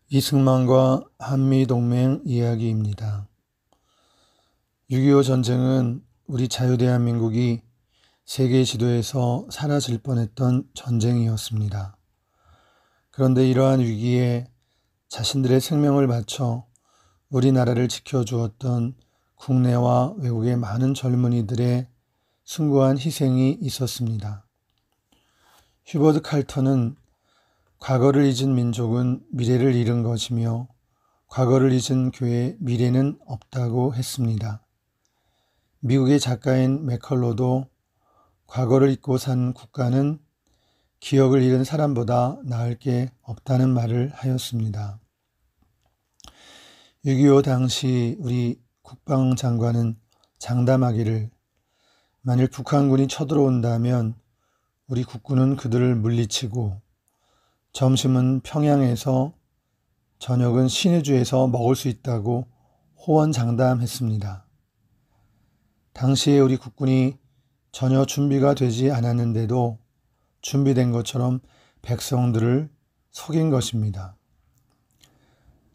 이승만과 한미동맹 이야기입니다. 6.25 전쟁은 우리 자유대한민국이 세계 지도에서 사라질 뻔했던 전쟁이었습니다. 그런데 이러한 위기에 자신들의 생명을 바쳐 우리나라를 지켜주었던 국내와 외국의 많은 젊은이들의 숭고한 희생이 있었습니다. 휴버트 칼터는 과거를 잊은 민족은 미래를 잃은 것이며 과거를 잊은 교회에 미래는 없다고 했습니다. 미국의 작가인 맥컬로도 과거를 잊고 산 국가는 기억을 잃은 사람보다 나을 게 없다는 말을 하였습니다. 6.25 당시 우리 국방장관은 장담하기를 만일 북한군이 쳐들어온다면 우리 국군은 그들을 물리치고 점심은 평양에서 저녁은 신의주에서 먹을 수 있다고 호언장담했습니다. 당시에 우리 국군이 전혀 준비가 되지 않았는데도 준비된 것처럼 백성들을 속인 것입니다.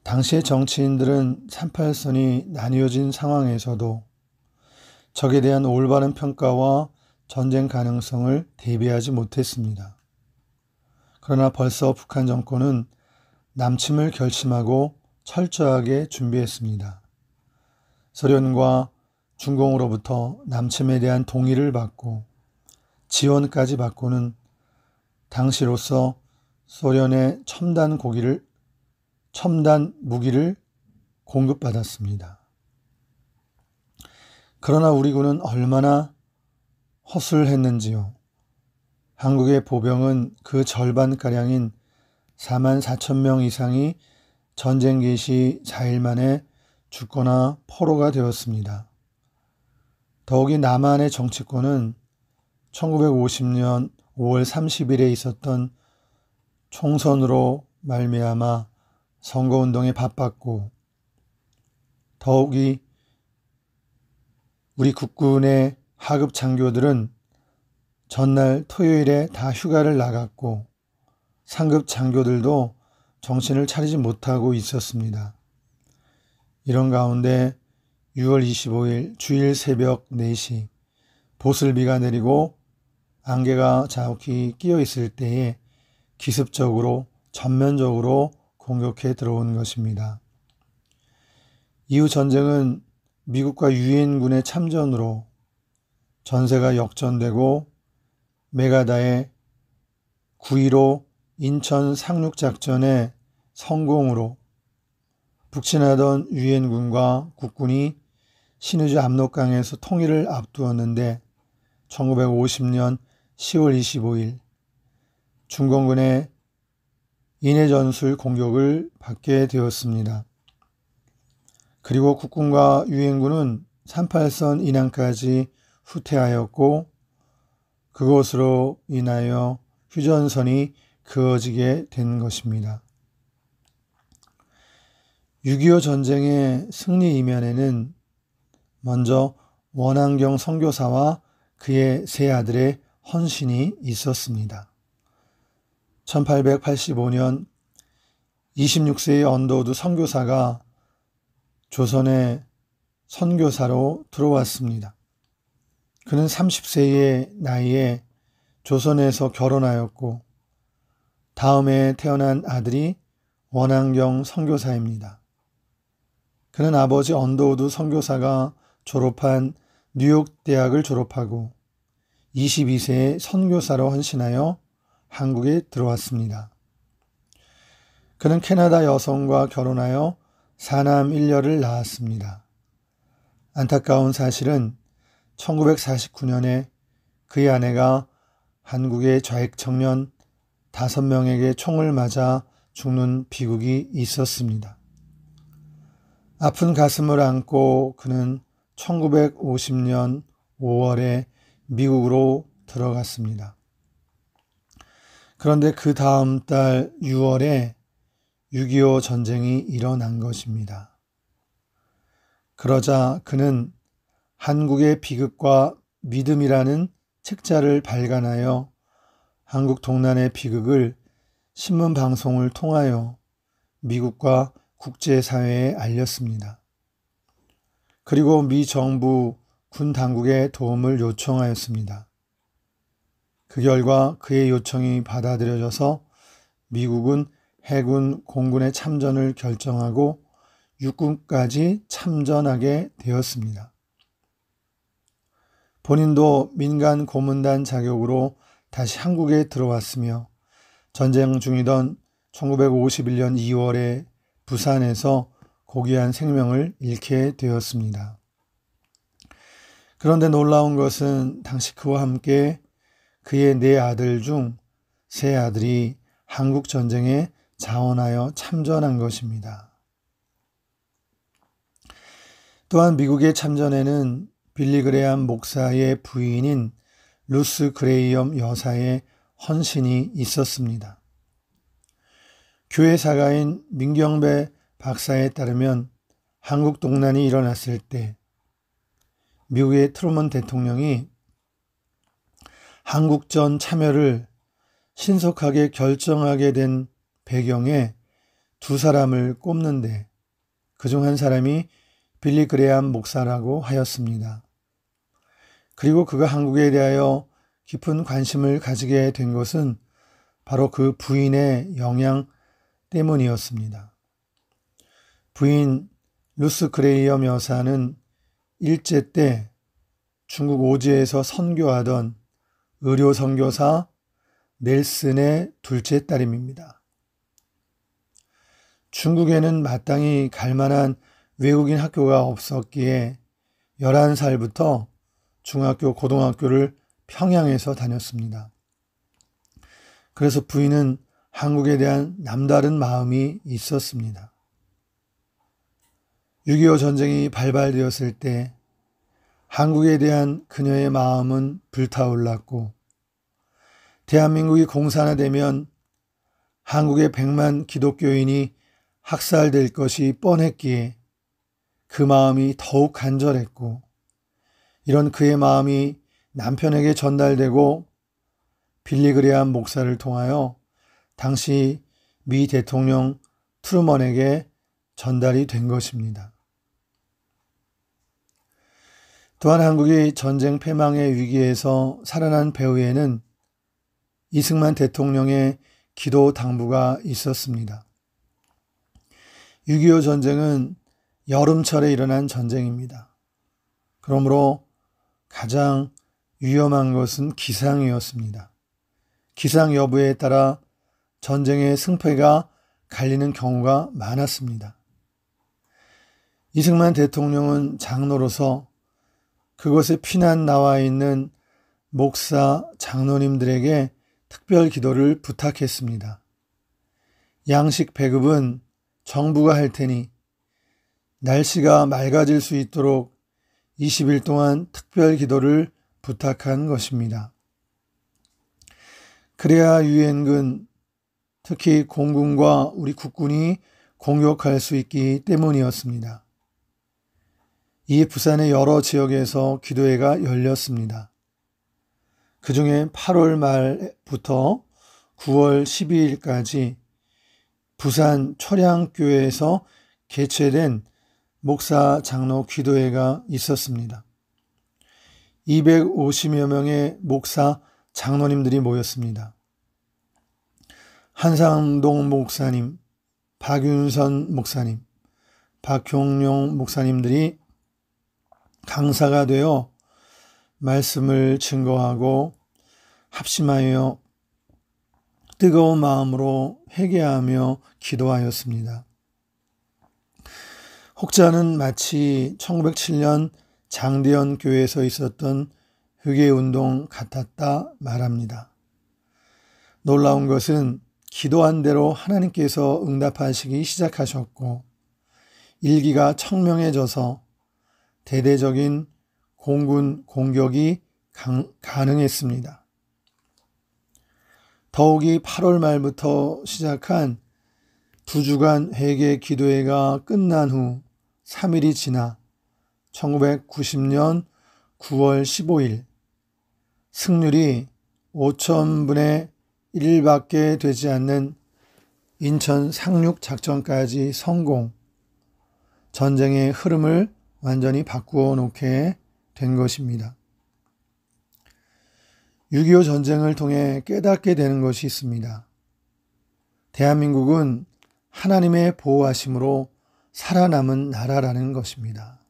당시의 정치인들은 38선이 나뉘어진 상황에서도 적에 대한 올바른 평가와 전쟁 가능성을 대비하지 못했습니다. 그러나 벌써 북한 정권은 남침을 결심하고 철저하게 준비했습니다. 소련과 중공으로부터 남침에 대한 동의를 받고 지원까지 받고는 당시로서 소련의 첨단 무기를 공급받았습니다. 그러나 우리 군은 얼마나 허술했는지요. 한국의 보병은 그 절반가량인 44,000명 이상이 전쟁 개시 4일 만에 죽거나 포로가 되었습니다. 더욱이 남한의 정치권은 1950년 5월 30일에 있었던 총선으로 말미암아 선거운동에 바빴고 더욱이 우리 국군의 하급 장교들은 전날 토요일에 다 휴가를 나갔고 상급 장교들도 정신을 차리지 못하고 있었습니다. 이런 가운데 6월 25일 주일 새벽 4시 보슬비가 내리고 안개가 자욱히 끼어 있을 때에 기습적으로 전면적으로 공격해 들어온 것입니다. 이후 전쟁은 미국과 유엔군의 참전으로 전세가 역전되고 메가다의 9.15 인천 상륙작전의 성공으로 북진하던 유엔군과 국군이 신의주 압록강에서 통일을 앞두었는데 1950년 10월 25일 중공군의 인해전술 공격을 받게 되었습니다. 그리고 국군과 유엔군은 38선 인항까지 후퇴하였고 그것으로 인하여 휴전선이 그어지게 된 것입니다. 6.25 전쟁의 승리 이면에는 먼저 원한경 선교사와 그의 세 아들의 헌신이 있었습니다. 1885년 26세의 언더우드 선교사가 조선의 선교사로 들어왔습니다. 그는 30세의 나이에 조선에서 결혼하였고 다음에 태어난 아들이 원한경 선교사입니다. 그는 아버지 언더우드 선교사가 졸업한 뉴욕 대학을 졸업하고 22세에 선교사로 헌신하여 한국에 들어왔습니다. 그는 캐나다 여성과 결혼하여 사남 1녀를 낳았습니다. 안타까운 사실은 1949년에 그의 아내가 한국의 좌익 청년 5명에게 총을 맞아 죽는 비극이 있었습니다. 아픈 가슴을 안고 그는 1950년 5월에 미국으로 들어갔습니다. 그런데 그 다음 달 6월에 6.25 전쟁이 일어난 것입니다. 그러자 그는 한국의 비극과 믿음이라는 책자를 발간하여 한국 동란의 비극을 신문 방송을 통하여 미국과 국제사회에 알렸습니다. 그리고 미 정부 군 당국에 도움을 요청하였습니다. 그 결과 그의 요청이 받아들여져서 미국은 해군, 공군의 참전을 결정하고 육군까지 참전하게 되었습니다. 본인도 민간 고문단 자격으로 다시 한국에 들어왔으며 전쟁 중이던 1951년 2월에 부산에서 고귀한 생명을 잃게 되었습니다. 그런데 놀라운 것은 당시 그와 함께 그의 4아들 중 3아들이 한국전쟁에 자원하여 참전한 것입니다. 또한 미국의 참전에는 빌리 그레암 목사의 부인인 루스 그레이엄 여사의 헌신이 있었습니다. 교회 사가인 민경배 박사에 따르면 한국 동란이 일어났을 때 미국의 트루먼 대통령이 한국전 참여를 신속하게 결정하게 된 배경에 2사람을 꼽는데 그중 한 사람이 빌리 그레암 목사라고 하였습니다. 그리고 그가 한국에 대하여 깊은 관심을 가지게 된 것은 바로 그 부인의 영향 때문이었습니다. 부인 루스 그레이엄 여사는 일제 때 중국 오지에서 선교하던 의료 선교사 넬슨의 둘째 딸입니다. 중국에는 마땅히 갈 만한 외국인 학교가 없었기에 11살부터 중학교, 고등학교를 평양에서 다녔습니다. 그래서 부인은 한국에 대한 남다른 마음이 있었습니다. 6.25 전쟁이 발발되었을 때 한국에 대한 그녀의 마음은 불타올랐고 대한민국이 공산화되면 한국의 100만 기독교인이 학살될 것이 뻔했기에 그 마음이 더욱 간절했고 이런 그의 마음이 남편에게 전달되고 빌리 그레암 목사를 통하여 당시 미 대통령 트루먼에게 전달이 된 것입니다. 또한 한국이 전쟁 패망의 위기에서 살아난 배후에는 이승만 대통령의 기도 당부가 있었습니다. 6.25 전쟁은 여름철에 일어난 전쟁입니다. 그러므로 가장 위험한 것은 기상이었습니다. 기상 여부에 따라 전쟁의 승패가 갈리는 경우가 많았습니다. 이승만 대통령은 장로로서 그곳에 피난 나와 있는 목사, 장로님들에게 특별 기도를 부탁했습니다. 양식 배급은 정부가 할 테니 날씨가 맑아질 수 있도록 20일 동안 특별 기도를 부탁한 것입니다. 그래야 유엔군, 특히 공군과 우리 국군이 공격할 수 있기 때문이었습니다. 이에 부산의 여러 지역에서 기도회가 열렸습니다. 그 중에 8월 말부터 9월 12일까지 부산 초량교회에서 개최된 목사 장로 기도회가 있었습니다. 250여 명의 목사 장로님들이 모였습니다. 한상동 목사님, 박윤선 목사님, 박경룡 목사님들이 강사가 되어 말씀을 증거하고 합심하여 뜨거운 마음으로 회개하며 기도하였습니다. 혹자는 마치 1907년 장대현 교회에서 있었던 회개운동 같았다 말합니다. 놀라운 것은 기도한 대로 하나님께서 응답하시기 시작하셨고 일기가 청명해져서 대대적인 공군 공격이 가능했습니다. 더욱이 8월 말부터 시작한 2주간 회개 기도회가 끝난 후 3일이 지나 1990년 9월 15일 승률이 5,000분의 1밖에 되지 않는 인천 상륙 작전까지 성공, 전쟁의 흐름을 완전히 바꾸어 놓게 된 것입니다. 6.25 전쟁을 통해 깨닫게 되는 것이 있습니다. 대한민국은 하나님의 보호하심으로 살아남은 나라라는 것입니다.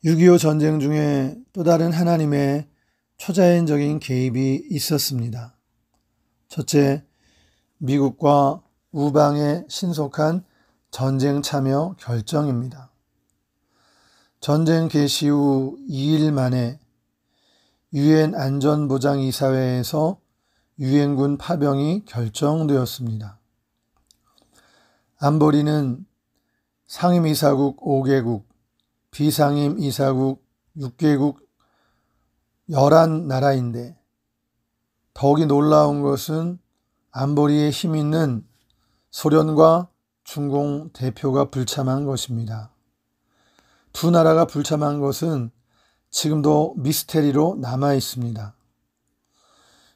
6.25 전쟁 중에 또 다른 하나님의 초자연적인 개입이 있었습니다. 첫째, 미국과 우방의 신속한 전쟁 참여 결정입니다. 전쟁 개시 후 2일 만에 유엔 안전보장이사회에서 유엔군 파병이 결정되었습니다. 안보리는 상임이사국 5개국, 비상임이사국 6개국 11나라인데 더욱이 놀라운 것은 안보리에 힘 있는 소련과 중공 대표가 불참한 것입니다. 두 나라가 불참한 것은 지금도 미스테리로 남아 있습니다.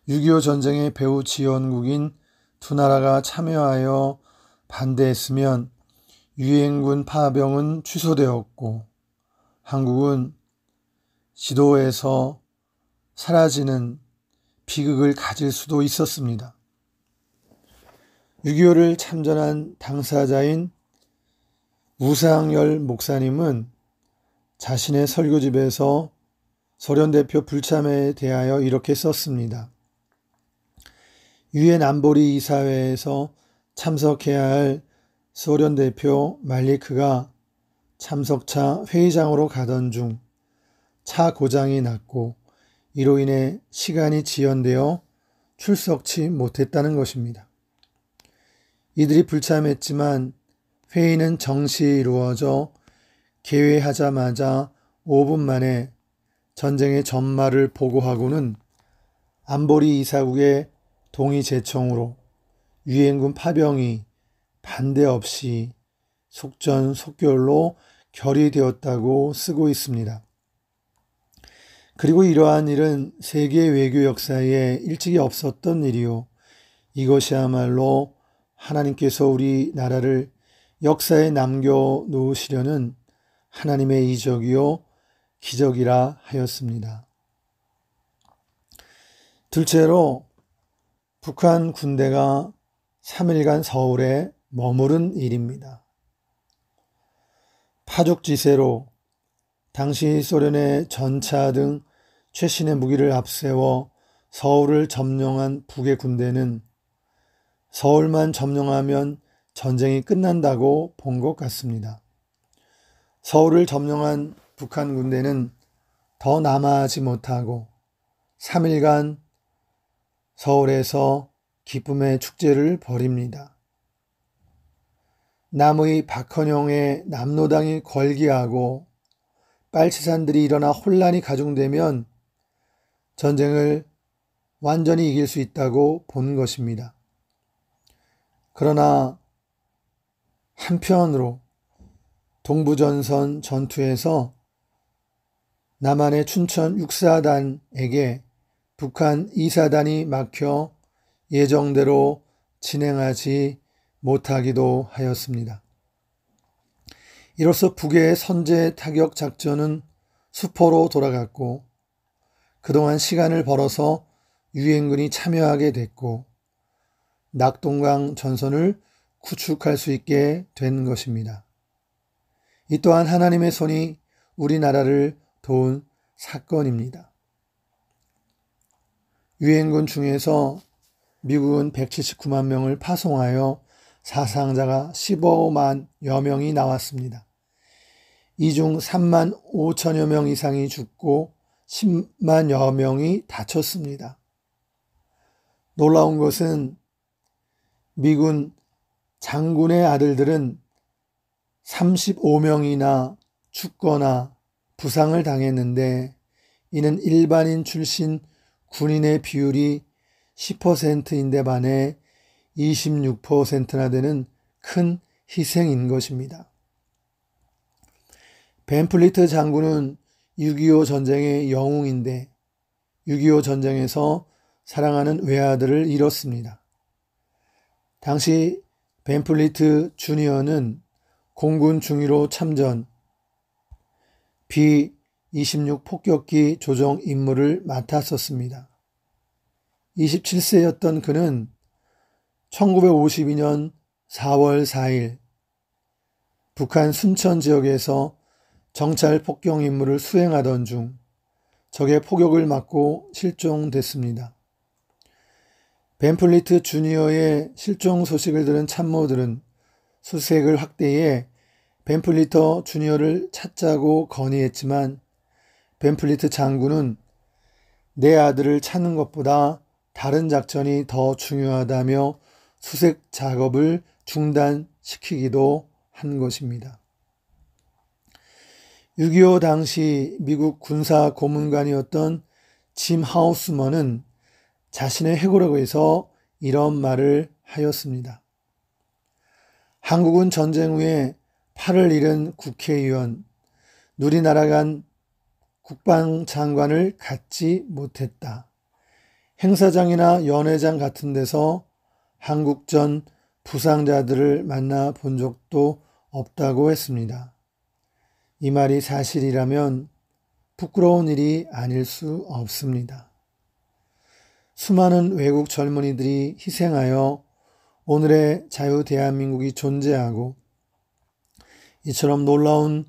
6.25 전쟁의 배후 지원국인 두 나라가 참여하여 반대했으면 유엔군 파병은 취소되었고 한국은 지도에서 사라지는 비극을 가질 수도 있었습니다. 6.25를 참전한 당사자인 우상열 목사님은 자신의 설교집에서 소련 대표 불참에 대하여 이렇게 썼습니다. 유엔 안보리 이사회에서 참석해야 할 소련 대표 말리크가 참석차 회의장으로 가던 중 차 고장이 났고 이로 인해 시간이 지연되어 출석치 못했다는 것입니다. 이들이 불참했지만 회의는 정시 이루어져 개회하자마자 5분 만에 전쟁의 전말을 보고하고는 안보리 이사국의 동의 제청으로 유엔군 파병이 반대 없이 속전속결로 결의되었다고 쓰고 있습니다. 그리고 이러한 일은 세계 외교 역사에 일찍이 없었던 일이요. 이것이야말로 하나님께서 우리나라를 역사에 남겨놓으시려는 하나님의 이적이요 기적이라 하였습니다. 둘째로 북한 군대가 3일간 서울에 머무른 일입니다. 파죽지세로 당시 소련의 전차 등 최신의 무기를 앞세워 서울을 점령한 북의 군대는 서울만 점령하면 전쟁이 끝난다고 본 것 같습니다. 서울을 점령한 북한 군대는 더 남아하지 못하고 3일간 서울에서 기쁨의 축제를 벌입니다. 남의 박헌영의 남로당이 걸기하고 빨치산들이 일어나 혼란이 가중되면 전쟁을 완전히 이길 수 있다고 본 것입니다. 그러나 한편으로 동부전선 전투에서 남한의 춘천 6사단에게 북한 2사단이 막혀 예정대로 진행하지 못하기도 하였습니다. 이로써 북의 선제 타격 작전은 수포로 돌아갔고 그동안 시간을 벌어서 유엔군이 참여하게 됐고 낙동강 전선을 구축할 수 있게 된 것입니다. 이 또한 하나님의 손이 우리나라를 도운 사건입니다. 유엔군 중에서 미국은 179만 명을 파송하여 사상자가 15만여 명이 나왔습니다. 이 중 3만 5천여 명 이상이 죽고 10만여 명이 다쳤습니다. 놀라운 것은 미군 장군의 아들들은 35명이나 죽거나 부상을 당했는데 이는 일반인 출신 군인의 비율이 10%인데 반해 26%나 되는 큰 희생인 것입니다. 벤플리트 장군은 6.25 전쟁의 영웅인데 6.25 전쟁에서 사랑하는 외아들을 잃었습니다. 당시 벤플리트 주니어는 공군 중위로 참전, B-26 폭격기 조종 임무를 맡았었습니다. 27세였던 그는 1952년 4월 4일 북한 순천 지역에서 정찰 폭격 임무를 수행하던 중 적의 포격을 맞고 실종됐습니다. 벤플리트 주니어의 실종 소식을 들은 참모들은 수색을 확대해 벤플리트 주니어를 찾자고 건의했지만 벤플리트 장군은 내 아들을 찾는 것보다 다른 작전이 더 중요하다며 수색 작업을 중단시키기도 한 것입니다. 6.25 당시 미국 군사 고문관이었던 짐 하우스먼은 자신의 회고록에서 이런 말을 하였습니다. 한국은 전쟁 후에 팔을 잃은 국회의원, 누리나라 간 국방장관을 갖지 못했다. 행사장이나 연회장 같은 데서 한국전 부상자들을 만나 본 적도 없다고 했습니다. 이 말이 사실이라면 부끄러운 일이 아닐 수 없습니다. 수많은 외국 젊은이들이 희생하여 오늘의 자유 대한민국이 존재하고 이처럼 놀라운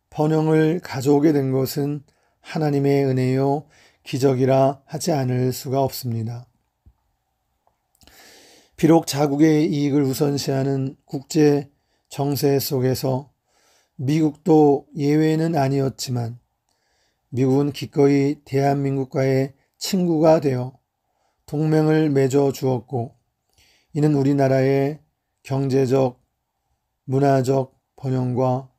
번영을 가져오게 된 것은 하나님의 은혜요 기적이라 하지 않을 수가 없습니다. 비록 자국의 이익을 우선시하는 국제 정세 속에서 미국도 예외는 아니었지만 미국은 기꺼이 대한민국과의 친구가 되어 동맹을 맺어 주었고 이는 우리나라의 경제적, 문화적 번영과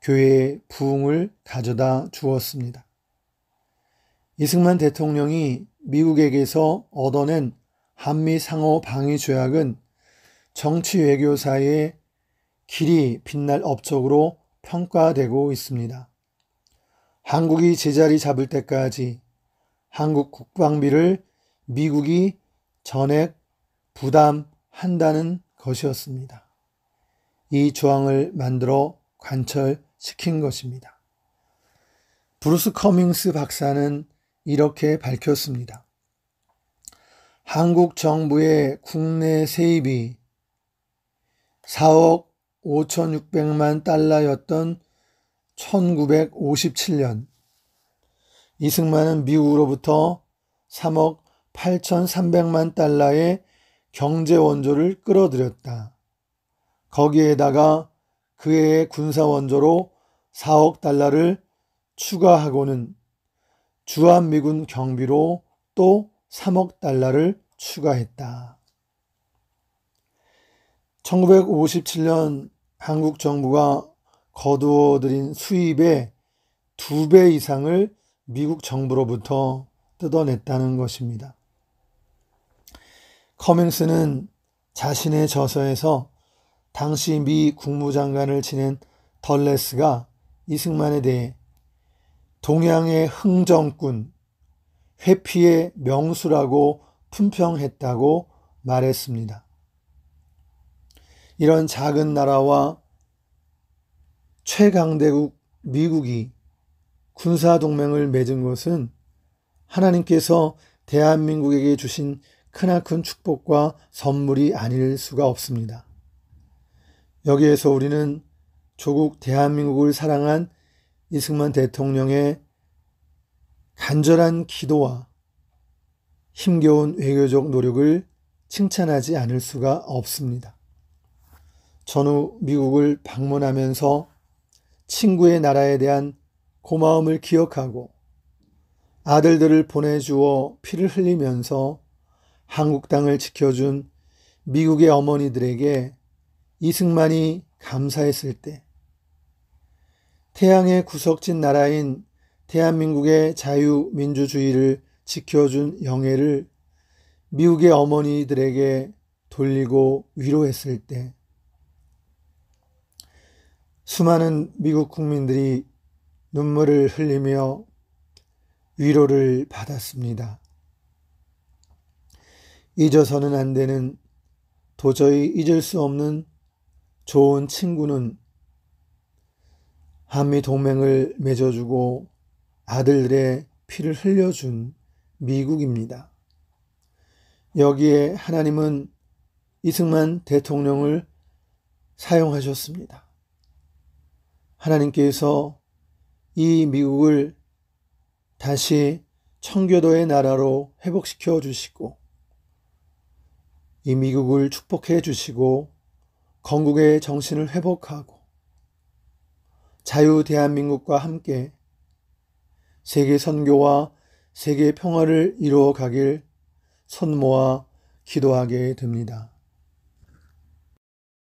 교회의 부흥을 가져다 주었습니다. 이승만 대통령이 미국에게서 얻어낸 한미 상호 방위 조약은 정치 외교 사이의 길이 빛날 업적으로 평가되고 있습니다. 한국이 제자리 잡을 때까지 한국 국방비를 미국이 전액 부담한다는 것이었습니다. 이 조항을 만들어 관철시킨 것입니다. 브루스 커밍스 박사는 이렇게 밝혔습니다. 한국 정부의 국내 세입이 4억 5,600만 달러였던 1957년 이승만은 미국으로부터 3억 8,300만 달러의 경제 원조를 끌어들였다. 거기에다가 그해의 군사 원조로 4억 달러를 추가하고는 주한미군 경비로 또 3억 달러를 추가했다. 1957년 한국 정부가 거두어들인 수입의 2배 이상을 미국 정부로부터 뜯어냈다는 것입니다. 커밍스는 자신의 저서에서 당시 미 국무장관을 지낸 덜레스가 이승만에 대해 동양의 흥정꾼, 회피의 명수라고 품평했다고 말했습니다. 이런 작은 나라와 최강대국 미국이 군사동맹을 맺은 것은 하나님께서 대한민국에게 주신 크나큰 축복과 선물이 아닐 수가 없습니다. 여기에서 우리는 조국 대한민국을 사랑한 이승만 대통령의 간절한 기도와 힘겨운 외교적 노력을 칭찬하지 않을 수가 없습니다. 전후 미국을 방문하면서 친구의 나라에 대한 고마움을 기억하고 아들들을 보내주어 피를 흘리면서 한국 땅을 지켜준 미국의 어머니들에게 이승만이 감사했을 때 태양의 구석진 나라인 대한민국의 자유민주주의를 지켜준 영예를 미국의 어머니들에게 돌리고 위로했을 때 수많은 미국 국민들이 눈물을 흘리며 위로를 받았습니다. 잊어서는 안 되는 도저히 잊을 수 없는 좋은 친구는 한미 동맹을 맺어주고 아들들의 피를 흘려준 미국입니다. 여기에 하나님은 이승만 대통령을 사용하셨습니다. 하나님께서 이 미국을 다시 청교도의 나라로 회복시켜 주시고 이 미국을 축복해 주시고 건국의 정신을 회복하고 자유 대한민국과 함께 세계 선교와 세계 평화를 이루어 가길 손모아 기도하게 됩니다.